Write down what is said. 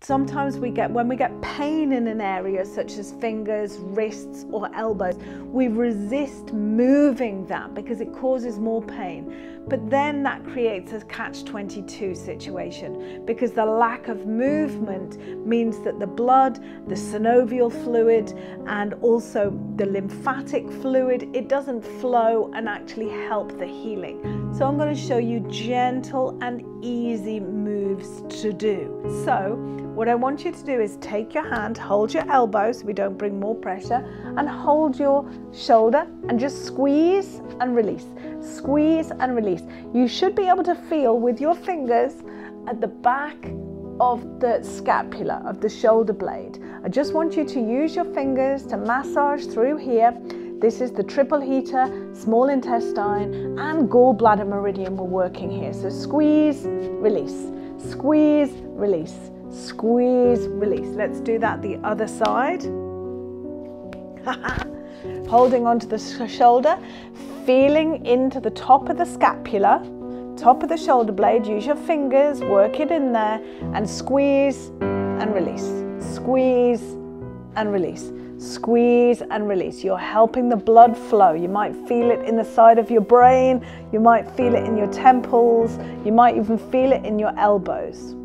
Sometimes when we get pain in an area such as fingers, wrists or elbows, we resist moving that because it causes more pain. But then that creates a catch-22 situation, because the lack of movement means that the blood, the synovial fluid and also the lymphatic fluid, it doesn't flow and actually help the healing. So I'm going to show you gentle and easy moves to do. So what I want you to do is take your hand, hold your elbow so we don't bring more pressure, and hold your shoulder and just squeeze and release. Squeeze and release. You should be able to feel with your fingers at the back of the scapula, of the shoulder blade. I just want you to use your fingers to massage through here. This is the triple heater, small intestine and gallbladder meridian we're working here. So squeeze, release, squeeze, release, squeeze, release. Let's do that the other side. Holding onto the shoulder, feeling into the top of the scapula, top of the shoulder blade. Use your fingers, work it in there and squeeze and release, squeeze and release, squeeze and release. You're helping the blood flow. You might feel it in the side of your brain, you might feel it in your temples, you might even feel it in your elbows.